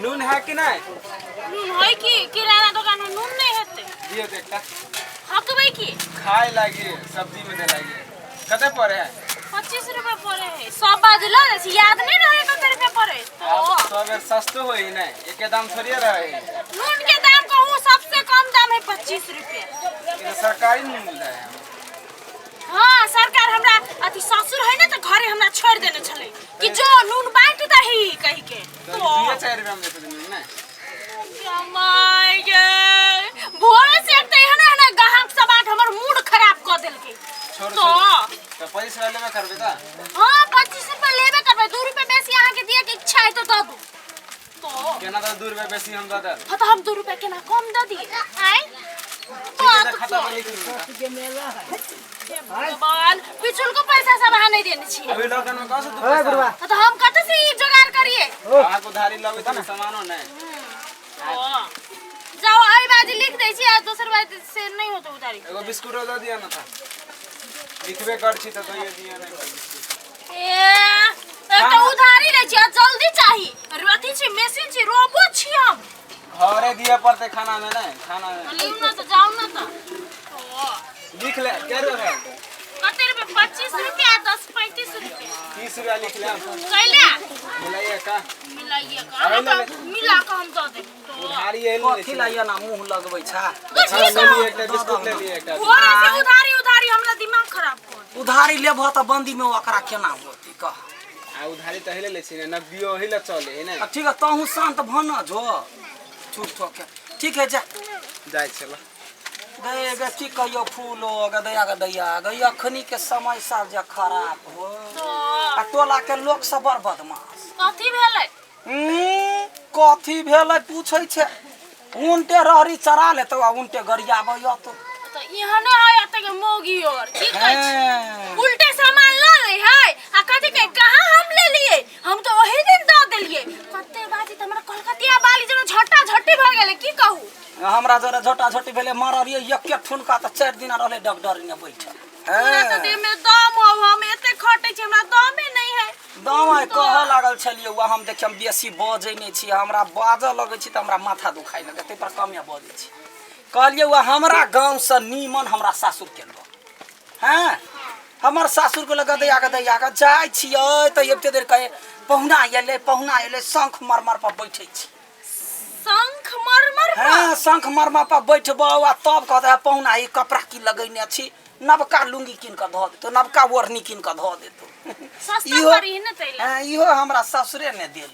नून है कि नहीं? नून है कि किराना दुकान में नून नहीं हेते दियो देखता हकबे की खाए लागी सब्जी में दे लागी कते पड़े है 25 रुपए पड़े है सब बाजलो याद नहीं रहे कते रुपए पड़े तो सब सस्तो होई नहीं एके दाम थोड़ी रहे नून के दाम कहूं सबसे कम दाम है 25 रुपए ये सरकारी नून मिल रहा है हां सरकार हमरा अति ससुर है ना तो घरे हमरा छोड़ देने छले कि जो नून बांट दही कहि के तो 2-4 रुपया में देते नून ना माय गे भोरे से एकते है ना गाहक सब आठ हमर मूड खराब कर देल के तो पैसा लेबे करबे त हां 25 रुपए लेबे करबे 2 रुपए बेसी आहा के दिए के इच्छा है तो दे दू तो केना तो 2 रुपया बेसी हम दे हां तो हम 2 रुपए केना कम दे दिए आय तो खाता पे लिख भगवान पिछुल को पैसा सब आ नहीं देने छी अभी लगन में कौन सा तू पैसा तो हम कते से ई जुगाड़ करिए आ को धारी लगे त सामानो नहीं जाओ आई बाजी लिख दे छी आज दोसर बात से नहीं होतो उधारी एगो बिस्कुट दे दिया ना था लिखबे कर छी तो ये दिया नहीं ए तो उधारी ले छी जल्दी चाहिए रथी छी मशीन छी रोबोट छी हम घरे दिए पड़ते खाना में नहीं खाना में लीव ना तो जाओ ना तो लिख ले क्या रे है कते रुपए 25 रुपया 10 35 रुपया 30 रुपया लिख ले कैले मिलाइए का मिला के हम दे दे उधारी एल कथि लाइया ना मुंह लगबै छा ले लिए एक बिस्कुट ले लिए एक भोरे से उधारी हमरा दिमाग खराब कर उधारी लेबह त बंदी में ओकरा केना होती कह आ उधारी त हिले ले छी नगदियो हिले चले है ना ठीक है तहु शांत भन जो छूट ठोक के ठीक है जा जाय चलो गए गे की कहियो फूलो गदया गई अखनी के समय सब जे खराब हो तो आ टोला के लोग सब बड़ बदमाश कथि भेलै कथी भेलै पूछै छै उनटे रहरी चरा ले तो उनटे गरियाबै तो यहाँ ने है अते के मोगी और की कहै छै उल्टे सामान ल ले है आ कथि के कहां हम ले लिए हम तो वही दिन द देलिए कते बाजी त हमरा कलकतिया बाली जन झट्टा झट्टी भ गेले की कहू हमरा जरा झोटा झोटी भेले माररिए एक ठुनका त 4 दिन रहले डॉक्टर ने बैठल पूरा त दे में दम हो हम एते खटै छी हमरा दमे नहीं है दम है कह लागल छलिए वा हम देखम बेसी बजै नै छी हमरा बाजऽ लगै छी त हमरा माथा दुखाइ लगे ते पर कमे बजै छी कहलिए वा हमरा गांव से नीमन हमरा सासुर के लोग हैं हमर सासुर के लगे दया के जाय छियै त एते देर कहे पहुना एले शंख मरमर पर बैठै छी शंख मरमर पर हां शंख मरमर पर बैठबो आ तब कहता पहुना ई कपड़ा की लगैने छी नवका लुंगी किन के ध देतो नवका ओढ़नी किन के ध देतो सस्ता पड़ी न तैला हां इहो हमरा ससुरे ने देल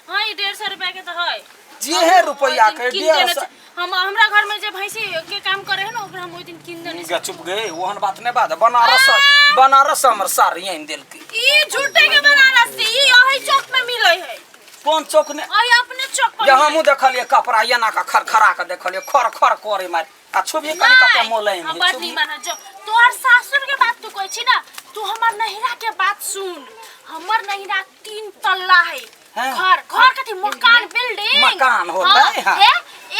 हां ई 150 रुपया के त है जे है रुपया के 150 हम हमरा घर में जे भैंसी के काम करे है ना ओकरा हम ओइ दिन किन देने गे चुप गए ओहन बात ने बात बनारस हमर साड़ी आइन देल की ई झूठे के बनारस से ई ओही चौक में मिलै है कौन चौक ने आई अपने चौक पर ये हमहु देखलिए कपड़ा एना का खरखरा के देखलिए खर करे मार आ छुबे कनी कते मोलै हम बात नहीं माना जो तोहर सासुर के बात तू कहै छी ना तू हमर नहिरा के बात सुन हमर नहिरा 3 तल्ला है घर कथि मकान बिल्डिंग मकान होता है हां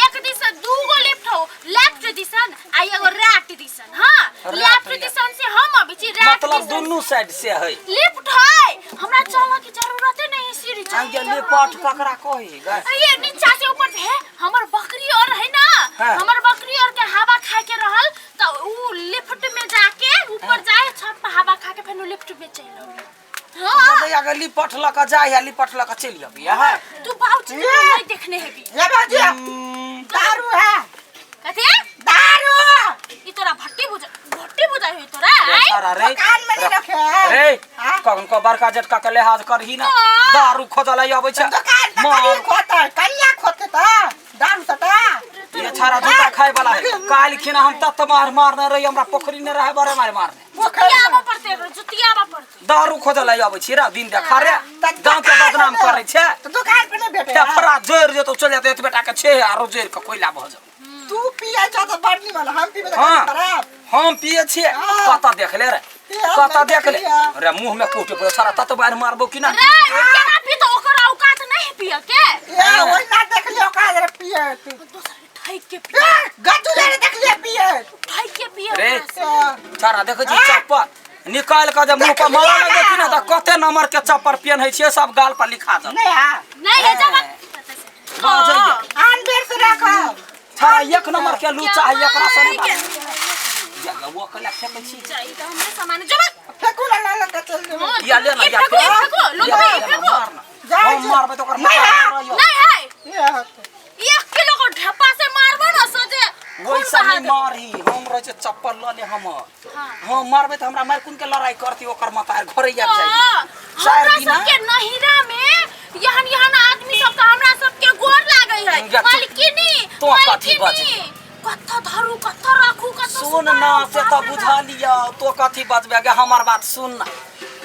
एक दिस दूगो लिफ्ट हो लेफ्ट दिसन आ एगो राइट दिसन हां लेफ्ट दिसन से हम अबै छी राइट मतलब दोनों साइड से है लिफ्ट है हमरा चलने की जरूरत नहीं है सीढ़ी चाहिए ये लेपट ककरा कही गे ये नीचा से ऊपर है हमर बकरी और है ना हमर बकरी और के हवा खा के रहल त ऊ लिफ्ट में जाके ऊपर जाए छत पे हवा खा के फिर लिफ्ट में चल हां दया के लिपट ल के जाय है लिपट ल के चल अबिया है तू बाउच नहीं देखने है भी ये बाजी दारू है कथि दारू ई तोरा भट्टी बुझा है तोरा सारा रे कान में नहीं रखे रे कौन को बड़का झटका के लिहाज करही ना दारू खोजला आबै छै मार खोता कन्या खोते त दारू तटा ये छारा जूता खाए वाला है काल खिना हम तत मारने रही हमरा पोखरी ने रहे बारे मारे मारने जुतियाबा पड़ते दारू खोजला आबै छी रा दिन देखा रे गांव के बदनाम करे छै तो दुकान पे नहीं बैठे टपरा जोर जे तो चल जाते त बेटा के छे आरो जोर के कोइला भ जा तू पिया छ त बड़नी वाला हम पीबे त खराब हम पिए छी कता देख ले रे कता देख ले रे मुंह में कोटे पर सारा तत बाहर मारबो कि ना रे केना पी तो ओकर औकात नहीं पिए के ए ओइ ना देख लियो का रे पिए तू दोसर ठाई के पिए गजू ले देख ले पिए ठाई के पिए रे सारा देख जी चप्पल निकाल के जब मुंह पर मार लगे कि ना त कते नंबर के चप्पल पहन है छै सब गाल पर लिखा द नहीं हां नहीं है जब बाजैया आन बेर से रखब छड़ा एक नंबर के लूचा है एकरा से नहीं जगह वो कला फेंकै छी चाहिए तो हमरे सामान जब फेकू ला के चल जेबे या ले ना या फेंको लोग फेंको जाए हम मारबे तो ओकर नहीं है। मार नहीं है ये होते 1 किलो को ढप्पा से मारबो ना सोचे वैसा नहीं मारी हम रहे छे चप्पल ल ले हम हम मारबे त हमरा मार कुन के लड़ाई करती ओकर मतार घरे जा जाई चार दिन के नहिरा में यहन आदमी सब का हमरा सब के गोर लागै है मालकिनी तो कथी बाजे कत्था धरू कत्था राखू कत्था सुन ना से तो बुझा लिया तो कथी बजबे गे हमर बात सुन ना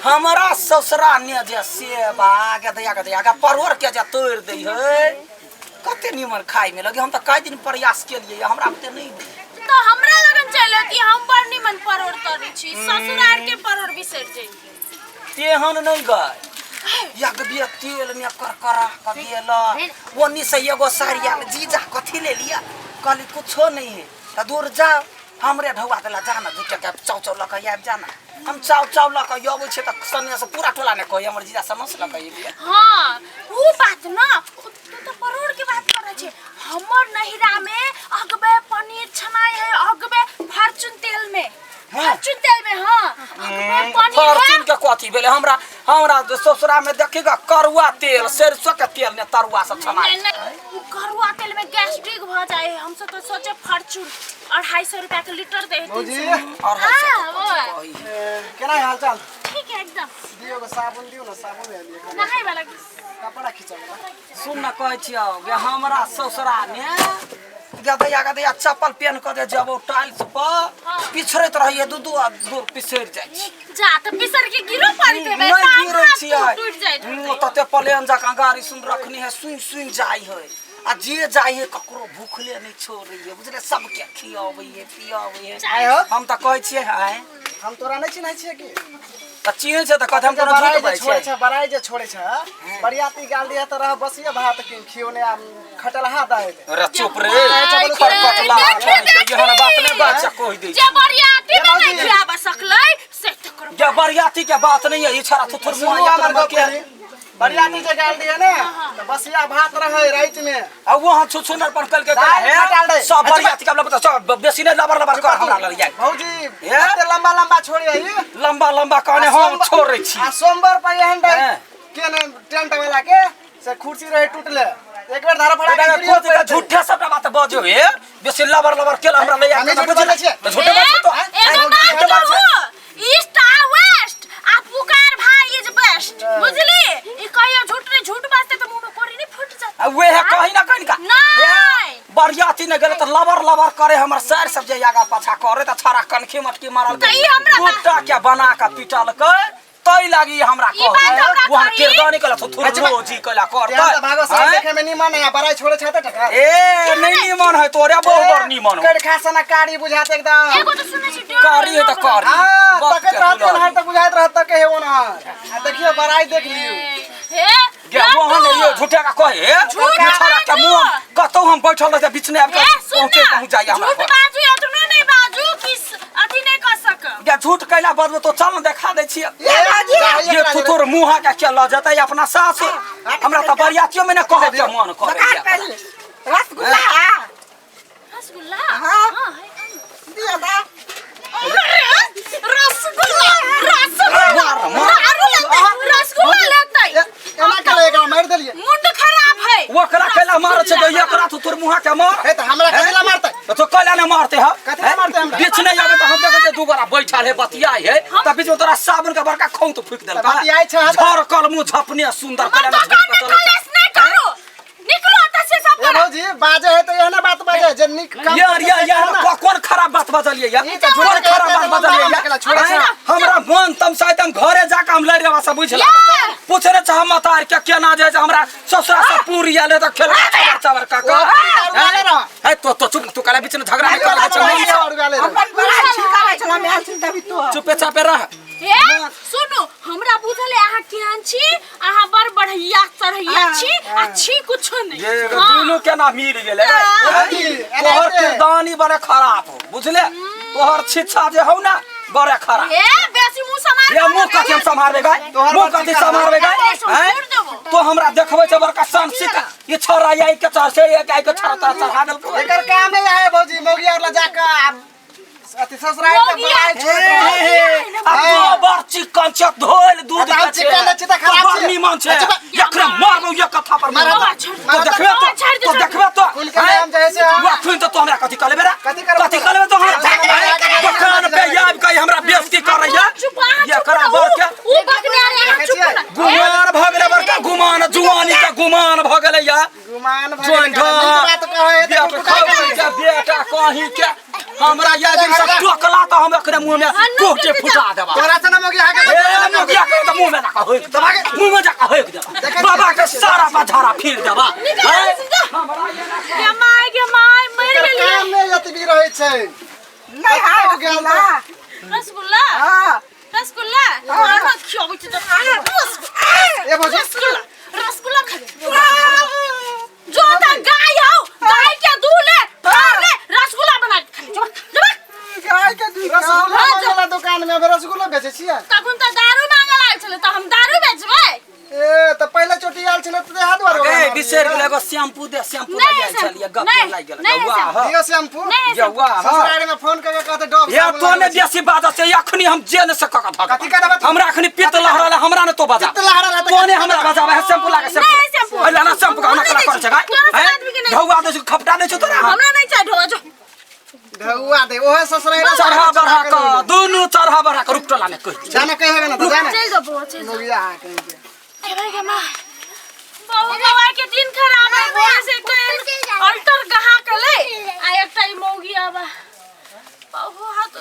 हमरा ससुरा ने जे सेवा के दया के परवर के जे तोड़ दे है कते निमन खाई में लगे हम तो कई दिन प्रयास के लिए हमरा ते नहीं तो हमरा लगन चलती हम बड़ निमन परवर करी छी ससुरार के परवर बिसर जाई तेहन नहीं गए या बिया तेल में करकरा क देला ओनी से एगो साड़िया में जीजा कथी ले लिया कहली कुछो नहीं है त दूर जा हमरे ढौआ देला जाना दुटे के चाव चाव लक आब जाना हम चाव चाव लक आबै छे त सनिया से पूरा टोला ने कहि हमर जीजा समझ लक ये हां वो बात ना तू तो परवर के बात कर छे हमर नहिरा में अगबे पनीर छनाई है अगबे फॉर्चून तेल में फॉर्चून तेल में हां अगबे पनीर फॉर्चून के कथी भेले हमरा ससुरा में देखिगा करुआ तेल सरसों के तेल ने तरुआ सब छनाई करुआ तेल में गैस्ट्रिक भ जाए हम सब तो सोचे फॉर्चून 250 रुपया के लीटर दे भौजी और है केना हाल चाल ठीक है एकदम दियो को साबुन दियो ना साबुन ले लिए नहाय वाला कपड़ा खिंचब सुन न कहै छियौ गे हमरा ससुरा ने गदया चप्पल पहन के दे जब टाइल्स पर पिछड़त रहिए दू दूर पिसर जाय छी जा त पिसर के गिरो पड़ी देबे नहीं गिरै छियै टूट जाए तते प्लेन जका गाड़ी सुन रखनी है सुई जाई है आ जे जाई है ककरो भूखले नहीं छोड़ै है बुझले सब के खियाबै है पियाबै है आय हो हम त कहै छियै आय हम तोरा नहीं चिन्है छियै की त चिन्है छै त कथम कोनो झूठ बाजै छोड़े छै छ बराई जे छोड़े छ बरियाती गाल दिया त रह बसिए भात किन खियो ने खटलहा दाए रे चुप रे कटला यहन बात नहीं बात कहि दै जे बरियाती में नहीं खियाब सकलै से त कर ये बरियाती के बात नहीं है ये छरा थुथुर मुआ मर के बरियाती जे गाल दिया ने त बसिया भात रहे रात में अब वहां छुछुनर पर कल के है सब बरियाती का बता सब बेसी ने लबर कर हमरा लग जाए भौजी एते लंबा लंबा छोड़ी है लंबा कहने हम छोड़ै छी आ सोमवार पर एहन के ने टेंट वाला के से कुर्सी रहे टूटले एक बार धारा फड़ा के झूठे सब बात बजो हे बेसी लबर के हमरा ले हमें झूठ बोलै छै झूठे बात तो एगो बात कहू ईस्ट आ वेस्ट आ पुकार भाई इज बेस्ट बुझली ई कहियो झूठ बात तो मुंह में कोरी नहीं फट जाता वे है कहीं ना कहीं का नहीं बरियाती ने गले तो लबर करे हमर सर सब जे आगा पाछा करे त छारा कनखी मटकी मारल त ई हमरा गोटा के बना के पिटल के तई लागी हमरा कह वहां किरदानी कला थुथुर रोजी कला कर त भागो सब देखे में निमन है बराई छोड़े छ त टका ए नहीं निमन है तोरे बहुत निमन कर खासना कारी बुझात एकदम एगो तो सुनै छी कारी है त कारी हां तके रात में हर तक बुझात रहत के हे ओना आ देखियो बराई देख लियो हे गे वहां ये झूठे का कहे छारा के मुंह कतौ हम बैठल रहे बीच में आके पहुंच जाई हमरा झूठ बाजू एतनो नहीं बाजू किस अथी नहीं कर सक गे झूठ कैला बदलो तो चल देखा दे छी ये थुथुर मुंह का के ल जतै अपना सास हमरा त बरियातियो में न कहे के मन करे रसगुल्ला रसगुल्ला हां हां दिया बा रसगुल्ला रसगुल्ला लेतै एना करे एकरा मार देलिए मुंड खराब है ओकरा कैला मार छै गई एकरा थुथुर मुंह के मार हे त हमरा कथिला मारतै तो कैला ने मारते ह कथिला मारतै हमरा बीच नहीं आवे त हम देखे जे दू गोरा बैठल है बतियाई है त बीच में तोरा साबुन के बड़का खौ तो फूक देल बतियाई छ झर कल मुंह झपने सुंदर कैला तो काने कलेस नहीं करो निकलो त से सब ए भौजी बाजे है त एहना बात बाजे जे निक काम यार कौन खराब बात बजलिए यार ई त कौन खराब बात बजलिए एकला छोड़े छ हमरा मन तम शायद हम घरे जाके हम लड़ रहा सब बुझला पूछ रहे छ हम मतार के केना जे हमरा ससुरा से पूरी आले त खेल चावर काका है तो चुप तू काला बीच में झगड़ा नहीं कर छ अपन बड़ा छिकावे छला में आलछिन तभी तो चुपे चापे रह हे सुनो हमरा बुझल है अहाँ केहन छी अहाँ बड़ बढ़िया चढ़ैया छी अच्छी कुछो नहीं ये दोनों के ना मिल गेले तोहर किरदानी बड़े खराब हो बुझले तोहर शिक्षा जे हो ना बड़े खराब हे बेसी मुंह समार ये मुंह कथि हम संभारबे गाय मुंह कथि संभारबे गाय तो हम हमरा देखबै छै बड़का सांसिक ये छोरा आई के चढ़ से एक आई के छोरा चढ़ा देल को एकर काम नहीं है भौजी मोगी वाला जाके अति ससुराल के बनाए छोड़ आ बार चिकन चक धोल दूध दाल चिकन अच्छी त खराब छै निमन छै एकरा मारबो एक कथा पर मार तो देखबे तो कुल के नाम जहे से वा खुन तो हमरा कथि करबे रे कथि करबे तो हम दुकान पे याब कहि हमरा बेइज्जती करैया ये करा बर के ऊ बकने रे चुप गुमान भ गेलै बड़का गुमान जुआनी के गुमान भ गेलै या गुमान जोन बात कहे बेटा कहीं के हमरा या दिन से टोकला तो हम एकरे मुंह में कोटे फुटा देबा तोरा से ना मोगी आके ए मोगिया के तो मुंह में जाका होय मुंह में जाका होय देबा बाबा के सारा बाजारा फिर देबा के माय मर गेली काम में यति भी रहे छै नहीं हां गेला रसगुल्ला हां रसगुल्ला आना खियाबै छ त ए भौजी रसगुल्ला खा जो त गाय हो गाय के दूध ले रसगुल्ला बना के खा गाय के दूध रसगुल्ला वाला दुकान में रसगुल्ला बेचे छियै तखन त दारू मांगल आइल छले त हम दारू बेचबै ए त पहले चोटी आल छले त हाथ बार ए बिसेर गेलै एगो शैम्पू दे शैम्पू लग गेल छलिए गप लाग गेल वाह दियो शैम्पू ये वाह ससुराल में फोन करके कहते डॉब ये तो ने बेसी बात छै अखनी हम जे न सक कथि का देबा हमरा अखनी पित्त लहरल हमरा न तो बजा पित्त लहरल त तो ने हमरा बजाबे है शैम्पू लागे शैम्पू अला ना शैम्पू का ना कर छै गाय धौवा दे खपटा दे छ तोरा हमरा नहीं चाह ढो जो ढौआ दे ओहे ससुराल चढ़ा बढ़ा का दोनों चढ़ा बढ़ा का रुकटला ने कह जाने कहेगा ना तो जाने चल जो चल जो मोगी आ कहीं ए भाई के मां बाबू के दिन खराब है बोले से तो अल्टर कहां के ले आ एकटा मौगी आबा बाबू हाथ